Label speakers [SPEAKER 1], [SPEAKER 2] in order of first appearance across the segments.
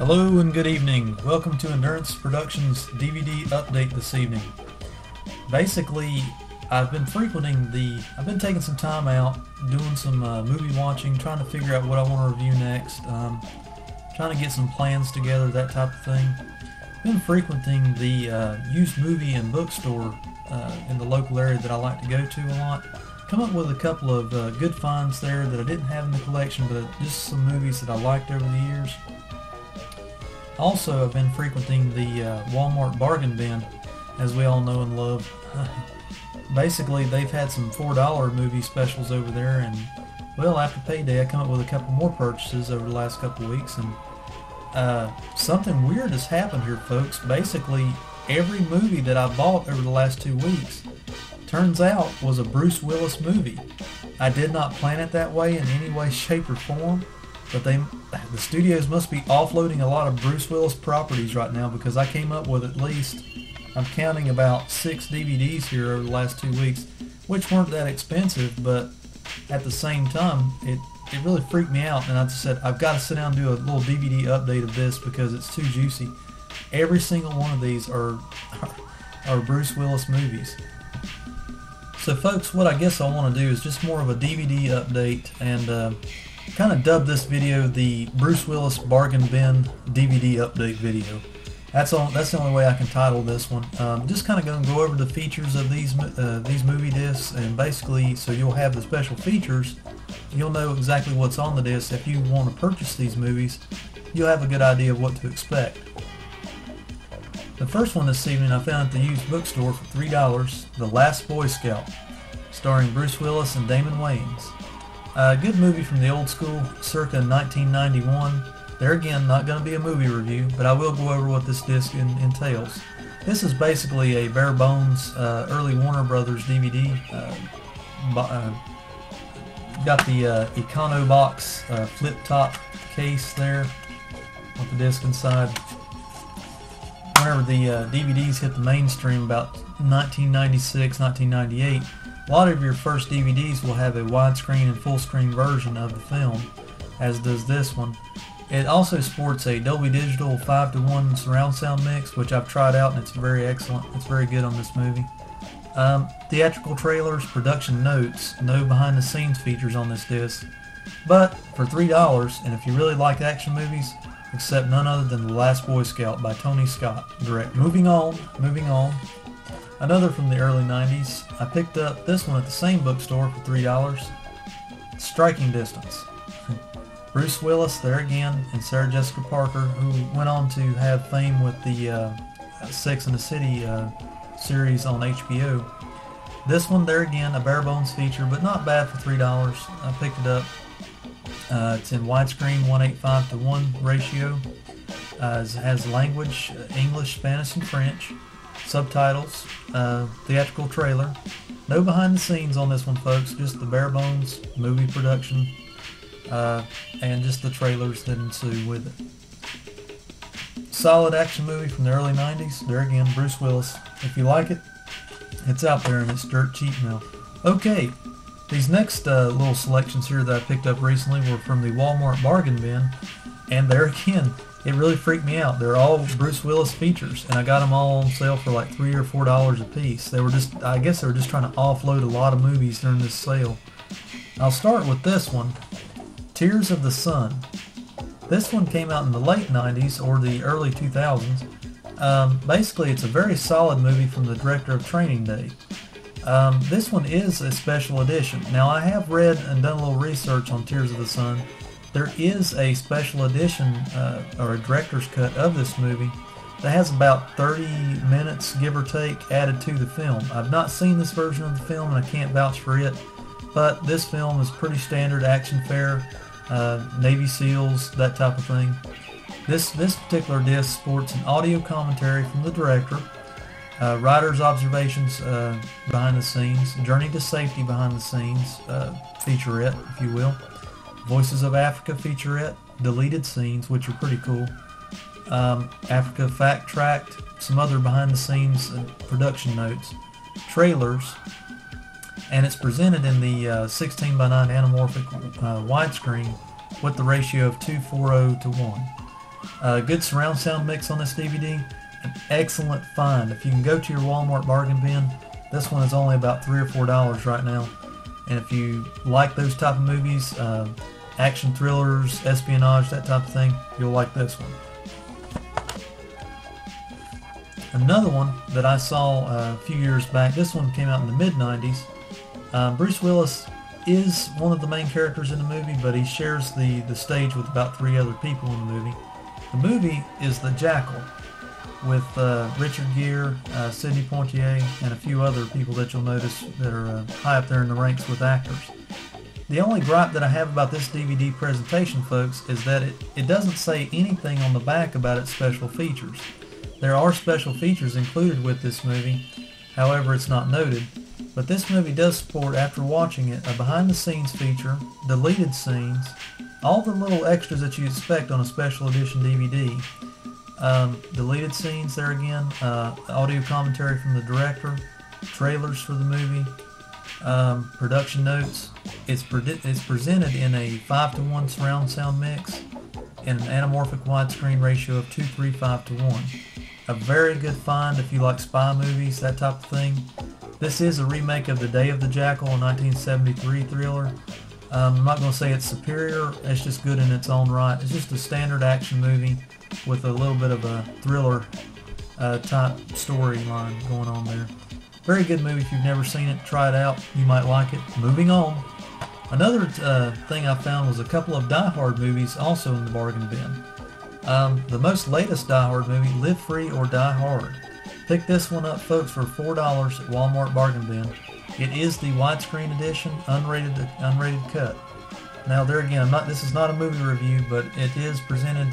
[SPEAKER 1] Hello and good evening. Welcome to Endurance Productions DVD update this evening. Basically, I've been taking some time out, doing some movie watching, trying to figure out what I want to review next, trying to get some plans together, that type of thing. Been frequenting the used movie and bookstore in the local area that I like to go to a lot. Come up with a couple of good finds there that I didn't have in the collection, but just some movies that I liked over the years. Also, I've been frequenting the Walmart bargain bin, as we all know and love. Basically, they've had some $4 movie specials over there, and well, after payday I come up with a couple more purchases over the last couple of weeks, and something weird has happened here, folks. Basically, every movie that I bought over the last 2 weeks turns out was a Bruce Willis movie. I did not plan it that way in any way, shape, or form, but the studios must be offloading a lot of Bruce Willis properties right now, because I came up with at least, I'm counting about 6 DVDs here over the last 2 weeks, which weren't that expensive, but at the same time, it really freaked me out, and I just said, I've got to sit down and do a little DVD update of this because it's too juicy. Every single one of these are Bruce Willis movies. So folks, what I guess I want to do is just more of a DVD update, and kind of dub this video the Bruce Willis Bargain Bin DVD update video. That's the only way I can title this one. Just kind of going to go over the features of these movie discs, and basically, so you'll have the special features. You'll know exactly what's on the disc. If you want to purchase these movies, you'll have a good idea of what to expect. The first one this evening I found at the used bookstore for $3, The Last Boy Scout, starring Bruce Willis and Damon Wayans. A good movie from the old school, circa 1991. There again, not going to be a movie review, but I will go over what this disc entails. This is basically a bare bones early Warner Brothers DVD. Got the Econo box flip top case there with the disc inside. Whenever the DVDs hit the mainstream about 1996, 1998, a lot of your first DVDs will have a widescreen and full screen version of the film, as does this one. It also sports a Dolby Digital 5:1 surround sound mix, which I've tried out and it's very excellent. It's very good on this movie. Theatrical trailers, production notes, no behind the scenes features on this disc. But for $3, and if you really like action movies, accept none other than The Last Boy Scout by Tony Scott. Direct. Moving on. Another from the early 90s. I picked up this one at the same bookstore for $3. Striking Distance. Bruce Willis there again, and Sarah Jessica Parker, who went on to have fame with the Sex and the City series on HBO. This one there again, a bare bones feature, but not bad for $3. I picked it up. It's in widescreen 1:8:5 ratio. It has language, English, Spanish, and French. Subtitles, theatrical trailer. No behind the scenes on this one, folks, just the bare bones movie production, and just the trailers that ensue with it. Solid action movie from the early 90s. There again, Bruce Willis. If you like it, it's out there and it's dirt cheap now. Okay, these next little selections here that I picked up recently were from the Walmart bargain bin, and there again, it really freaked me out. They're all Bruce Willis features, and I got them all on sale for like $3 or $4 a piece. They were I guess they were just trying to offload a lot of movies during this sale. I'll start with this one, Tears of the Sun. This one came out in the late 90s or the early 2000s. Basically, it's a very solid movie from the director of Training Day. This one is a special edition. Now, I have read and done a little research on Tears of the Sun. There is a special edition, or a director's cut of this movie that has about 30 minutes, give or take, added to the film. I've not seen this version of the film and I can't vouch for it, but this film is pretty standard action fare, Navy SEALs, that type of thing. This particular disc sports an audio commentary from the director, writer's observations behind the scenes, journey to safety behind the scenes, featurette, if you will. Voices of Africa featurette, deleted scenes, which are pretty cool. Africa fact tracked, some other behind the scenes production notes, trailers, and it's presented in the 16:9 anamorphic widescreen with the ratio of 2:40 to 1. Good surround sound mix on this DVD. An excellent find. If you can go to your Walmart bargain bin, this one is only about $3 or $4 right now. And if you like those type of movies, action thrillers, espionage, that type of thing, you'll like this one. Another one that I saw a few years back, this one came out in the mid-90s. Bruce Willis is one of the main characters in the movie, but he shares the stage with about 3 other people in the movie. The movie is The Jackal, with Richard Gere, Sidney Poitier, and a few other people that you'll notice that are high up there in the ranks with actors. The only gripe that I have about this DVD presentation, folks, is that it doesn't say anything on the back about its special features. There are special features included with this movie, however it's not noted, but this movie does support, after watching it, a behind-the-scenes feature, deleted scenes, all the little extras that you expect on a special edition DVD. Deleted scenes there again, audio commentary from the director, trailers for the movie, production notes. It's presented in a 5:1 surround sound mix and an anamorphic widescreen ratio of 2:3:5:1. A very good find if you like spy movies, that type of thing. This is a remake of The Day of the Jackal, a 1973 thriller. I'm not going to say it's superior, it's just good in its own right. It's just a standard action movie with a little bit of a thriller type storyline going on there. Very good movie. If you've never seen it, try it out. You might like it. Moving on. Another thing I found was a couple of Die Hard movies also in the bargain bin. The most latest Die Hard movie, Live Free or Die Hard. Pick this one up, folks, for $4 at Walmart bargain bin. It is the widescreen edition, unrated cut. Now there again, this is not a movie review, but it is presented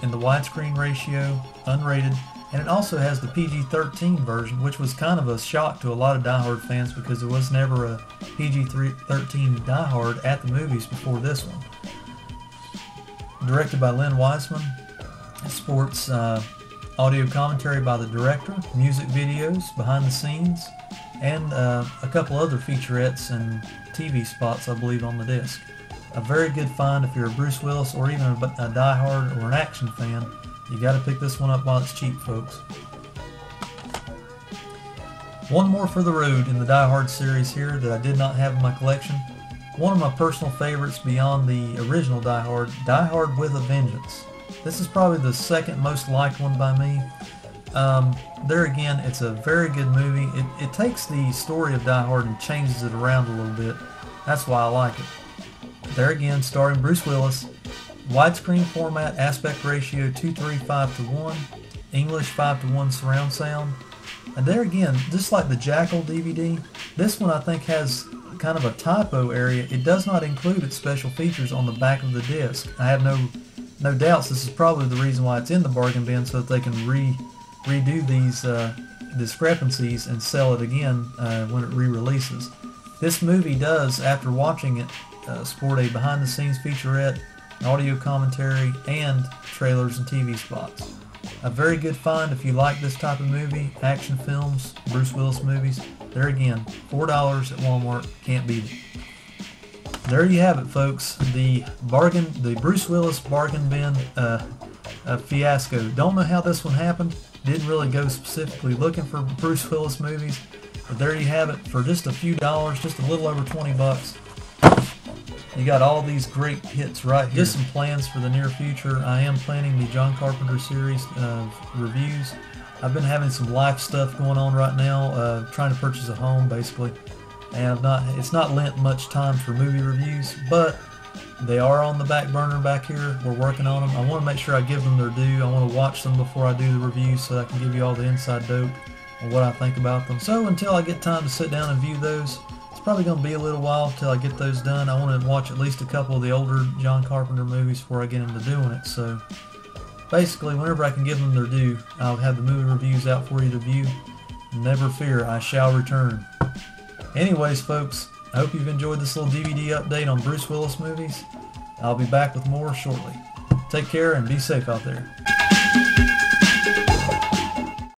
[SPEAKER 1] in the widescreen ratio, unrated, and it also has the PG-13 version, which was kind of a shock to a lot of Die Hard fans because there was never a PG-13 Die Hard at the movies before this one. Directed by Len Wiseman, it sports audio commentary by the director, music videos, behind the scenes, and a couple other featurettes and TV spots, I believe, on the disc. A very good find if you're a Bruce Willis or even a Die Hard or an action fan. You got to pick this one up while it's cheap, folks. One more for the road in the Die Hard series here that I did not have in my collection. One of my personal favorites beyond the original Die Hard with a Vengeance. This is probably the second most liked one by me. There again, it's a very good movie. It takes the story of Die Hard and changes it around a little bit. That's why I like it. There again, starring Bruce Willis. Widescreen format, aspect ratio 2:3:5:1, English 5:1 surround sound. And there again, just like the Jackal DVD, this one I think has kind of a typo area. It does not include its special features on the back of the disc. I have no doubts this is probably the reason why it's in the bargain bin, so that they can redo these discrepancies and sell it again when it re-releases. This movie does, after watching it, sport a behind-the-scenes featurette, audio commentary, and trailers and TV spots. A very good find if you like this type of movie, action films, Bruce Willis movies. There again, $4 at Walmart, can't beat it. There you have it, folks. The Bruce Willis bargain bin fiasco. Don't know how this one happened. Didn't really go specifically looking for Bruce Willis movies, but there you have it for just a few dollars, just a little over 20 bucks. You got all these great hits right here. Just some plans for the near future. I am planning the John Carpenter series of reviews. I've been having some life stuff going on right now, trying to purchase a home basically, and it's not lent much time for movie reviews, but they are on the back burner back here. We're working on them. I want to make sure I give them their due. I want to watch them before I do the reviews so I can give you all the inside dope on what I think about them. So until I get time to sit down and view those, probably going to be a little while until I get those done. I want to watch at least a couple of the older John Carpenter movies before I get into doing it. So basically, whenever I can give them their due, I'll have the movie reviews out for you to view. Never fear, I shall return. Anyways, folks, I hope you've enjoyed this little DVD update on Bruce Willis movies. I'll be back with more shortly. Take care and be safe out there.